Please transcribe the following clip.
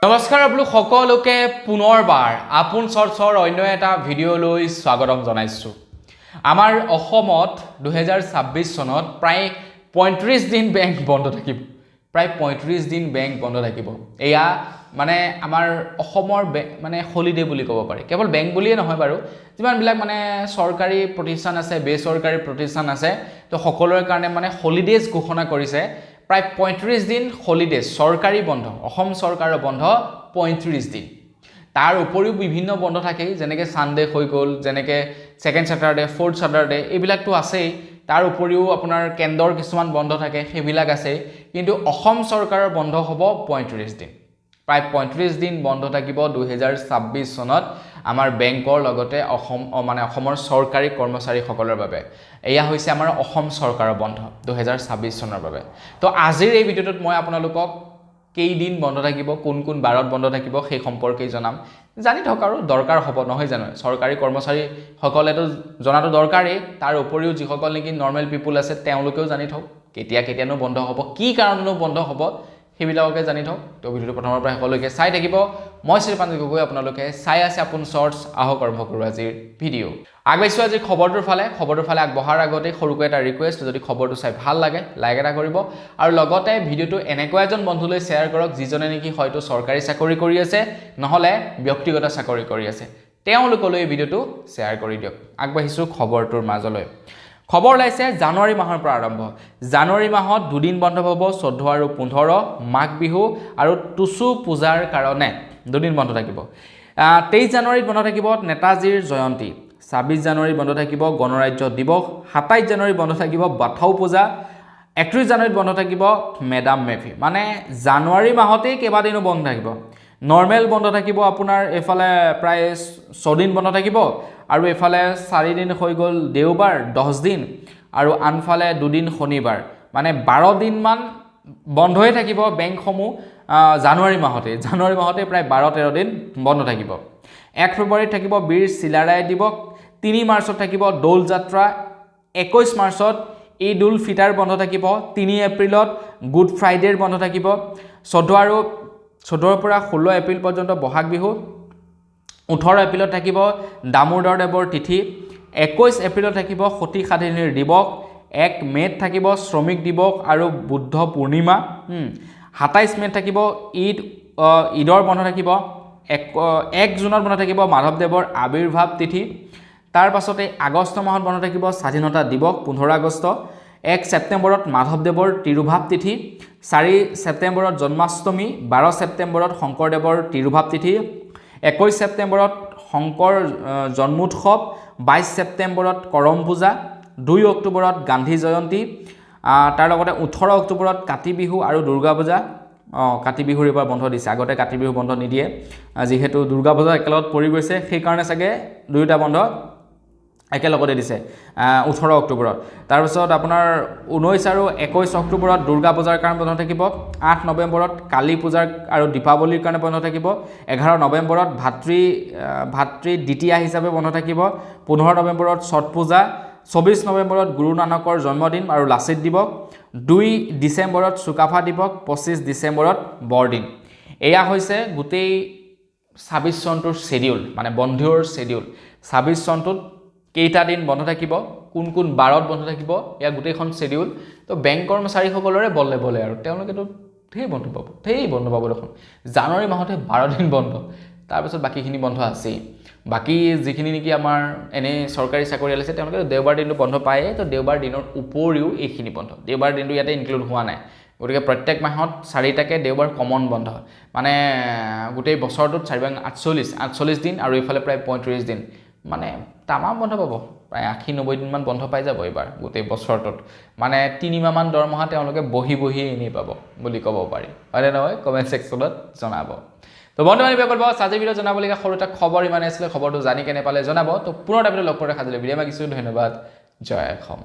নমস্কাৰ আপোনালোক সকলোকে পুনৰবাৰ আপোন চৰ্চৰ অন্য এটা ভিডিঅ'লৈ স্বাগতম জনাইছোঁ। আমাৰ অসমত 2026 চনত প্ৰায় 35 দিন বেংক বন্ধ থাকিব। প্ৰায় 35 দিন বেংক বন্ধ থাকিব। এয়া মানে আমাৰ অসমৰ মানে হলিডে বুলি ক'ব পাৰি। কেৱল বেংক বুলিয়ে নহয় বাৰু, যিমানবিলাক মানে চৰকাৰী প্ৰতিষ্ঠান আছে, বেচৰকাৰী প্ৰতিষ্ঠান আছে, তো সকলোৰে কাৰণে মানে হলিডেজ ঘোষণা কৰিছে। প্ৰায় 35 দিন হলিডে চৰকাৰী বন্ধ, অসম চৰকাৰৰ বন্ধ 35 দিন। তাৰ উপৰিও বিভিন্ন বন্ধ থাকে, যেনেকৈ ছানডে হৈ গ'ল, যেনেকৈ ছেকেণ্ড ছেটাৰডে, ফ'ৰ্থ ছেটাৰডে, এইবিলাকতো আছেই। তাৰ উপৰিও আপোনাৰ কেন্দ্ৰৰ কিছুমান বন্ধ থাকে, সেইবিলাক আছে। কিন্তু অসম চৰকাৰৰ বন্ধ হ'ব 35 দিন। প্ৰায় 35 দিন বন্ধ থাকিব 2026 চনত আমাৰ বেংকৰ লগতে অসমৰ চৰকাৰী কৰ্মচাৰীসকলৰ বাবে। এয়া হৈছে আমাৰ অসম চৰকাৰৰ বন্ধ 2026 চনৰ বাবে। তো আজিৰ এই ভিডিঅ'টোত মই আপোনালোকক কেইদিন বন্ধ থাকিব, কোন কোন বাৰত বন্ধ থাকিব সেই সম্পৰ্কে জনাম। জানি থওক আৰু দৰকাৰ হ'ব, নহয় জানো? চৰকাৰী কৰ্মচাৰীসকলেতো জনাটো দৰকাৰেই। তাৰ উপৰিও যিসকল নেকি নৰ্মেল পিপুল আছে তেওঁলোকেও জানি থওক কেতিয়ানো বন্ধ হ'ব, কি কাৰণেনো বন্ধ হ'ব, সেইবিলাককে জানি থওক। তো ভিডিঅ'টো প্ৰথমৰ পৰা শেষলৈকে চাই থাকিব। মই শ্ৰীপাঞ্জি গগৈ, আপোনালোকে চাই আছে আপোন চৰ্টছ। আহক আৰম্ভ কৰোঁ আজিৰ ভিডিঅ'। আগবাঢ়িছোঁ আজিৰ খবৰটোৰ ফালে আগবঢ়াৰ আগতে সৰুকৈ এটা ৰিকুৱেষ্ট, যদি খবৰটো চাই ভাল লাগে লাইক এটা কৰিব, আৰু লগতে ভিডিঅ'টো এনেকুৱা এজন বন্ধুলৈ শ্বেয়াৰ কৰক যিজনে নেকি হয়তো চৰকাৰী চাকৰি কৰি আছে, নহ'লে ব্যক্তিগত চাকৰি কৰি আছে। তেওঁলোকলৈ এই ভিডিঅ'টো শ্বেয়াৰ কৰি দিয়ক। আগবাঢ়িছোঁ খবৰটোৰ মাজলৈ। খবৰ ওলাইছে জানুৱাৰী মাহৰ পৰা আৰম্ভ। জানুৱাৰী মাহত দুদিন বন্ধ পাব, 14 আৰু 15, মাঘ বিহু আৰু টুচু পূজাৰ কাৰণে দুদিন বন্ধ থাকিব। 23 জানুৱাৰীত বন্ধ থাকিব নেতাজীৰ জয়ন্তী, 26 জানুৱাৰীত বন্ধ থাকিব গণৰাজ্য দিৱস, 27 জানুৱাৰীত বন্ধ থাকিব বাথৌ পূজা, 31 জানুৱাৰীত বন্ধ থাকিব মেডাম মেফি। মানে জানুৱাৰী মাহতেই কেইবাদিনো বন্ধ থাকিব। নৰ্মেল বন্ধ থাকিব আপোনাৰ এইফালে প্ৰায় 6 দিন বন্ধ থাকিব, আৰু এইফালে 4 দিন হৈ গ'ল দেওবাৰ 10 দিন, আৰু আনফালে 2 দিন শনিবাৰ, মানে 12 দিনমান বন্ধই থাকিব বেংকসমূহ জানুৱাৰী মাহতে প্ৰায় 12-13 দিন বন্ধ থাকিব। 1 ফেব্ৰুৱাৰীত থাকিব বীৰ চিলাৰায় দিৱস, 3 মাৰ্চত থাকিব দৌল যাত্ৰা, 21 মাৰ্চত ঈদ উল ফিতাৰ বন্ধ থাকিব, 3 এপ্ৰিলত গুড ফ্ৰাইডেৰ বন্ধ থাকিব, 14 পৰা 16 এপ্ৰিল পৰ্যন্ত বহাগ বিহু, 18 এপ্ৰিলত থাকিব দামোদৰ দেৱৰ তিথি, 21 এপ্ৰিলত থাকিব সতী সাধিনীৰ দিৱস, 1 মে'ত থাকিব শ্ৰমিক দিৱস আৰু বুদ্ধ পূৰ্ণিমা, 27 মে'ত থাকিব ঈদৰ বন্ধ থাকিব, 1 জুনত বন্ধ থাকিব মাধৱদেৱৰ আৱিৰ্ভাৱ তিথি। তাৰ পাছতে আগষ্ট মাহত বন্ধ থাকিব স্বাধীনতা দিৱস 15 আগষ্ট, 1 ছেপ্টেম্বৰত মাধৱদেৱৰ তিৰুভাৱ তিথি, 4 ছেপ্টেম্বৰত জন্মাষ্টমী, 12 ছেপ্টেম্বৰত শংকৰদেৱৰ তিৰুভাৱ তিথি, 21 ছেপ্টেম্বৰত শংকৰ জন্মোৎসৱ, 22 ছেপ্টেম্বৰত কৰম পূজা, 2 অক্টোবৰত গান্ধী জয়ন্তী, তাৰ লগতে 18 অক্টোবৰত কাতি বিহু আৰু দুৰ্গা পূজা। কাতি বিহুৰ এইবাৰ বন্ধ দিছে, আগতে কাতি বিহু বন্ধ নিদিয়ে, যিহেতু দুৰ্গা পূজা একেলগত পৰি গৈছে সেইকাৰণে চাগে দুয়োটা বন্ধ একেলগতে দিছে 18 অক্টোবৰত। তাৰপিছত আপোনাৰ 19 আৰু 21 অক্টোবৰত দুৰ্গা পূজাৰ কাৰণে বন্ধ থাকিব, 8 নৱেম্বৰত কালী পূজাৰ আৰু দীপাৱলীৰ কাৰণে বন্ধ থাকিব, 11 নৱেম্বৰত ভাতৃ দ্বিতীয়া হিচাপে বন্ধ থাকিব, 15 নৱেম্বৰত ছট পূজা, 24 নৱেম্বৰত গুৰু নানকৰ জন্মদিন আৰু লাচিত দিৱস, 2 ডিচেম্বৰত চুকাফা দিৱস, 25 ডিচেম্বৰত বৰদিন। এয়া হৈছে গোটেই 26 চনটোৰ শ্বেডিউল, মানে বন্ধৰ শ্বেডিউল। 26 চনটোত কেইটা দিন বন্ধ থাকিব, কোন কোন বাৰত বন্ধ থাকিব, এয়া গোটেইখন শ্বেডিউল। তো বেংক কৰ্মচাৰীসকলৰে বলে আৰু তেওঁলোকেতো ধেৰ বন্ধ পাব দেখোন। জানুৱাৰী মাহতে 12 দিন বন্ধ, তাৰপিছত বাকীখিনি বন্ধ আছেই। বাকী যিখিনি নেকি আমাৰ এনেই চৰকাৰী চাকৰিয়াল আছে তেওঁলোকে দেওবাৰ দিনটো বন্ধ পায়েই। তো দেওবাৰ দিনৰ উপৰিও এইখিনি বন্ধ, দেওবাৰ দিনটো ইয়াতে ইনক্লুড হোৱা নাই। গতিকে প্ৰত্যেক মাহত 4টাকৈ দেওবাৰ কমন বন্ধ, মানে গোটেই বছৰটোত 48 দিন, আৰু এইফালে প্ৰায় 35 দিন, মানে তামাম বন্ধ পাব। প্ৰায় 80-90 দিনমান বন্ধ পাই যাব এইবাৰ গোটেই বছৰটোত। মানে 3 মাহমান দৰমহা তেওঁলোকে বহি এনেই পাব বুলি ক'ব পাৰি, হয়নে নহয়? কমেণ্ট ছেকশ্যনত জনাব। তো বন্ধু বান্ধৱী কৰিব আজিৰ ভিডিঅ' জনাবলগীয়া সৰু এটা খবৰ ইমানে আছিলে। খবৰটো জানি কেনে পালে জনাব। তো পুনৰ এটা ভিডিঅ' লগ কৰি দেখা দিলে বিদায় মাগিছোঁ। ধন্যবাদ। জয় অসম।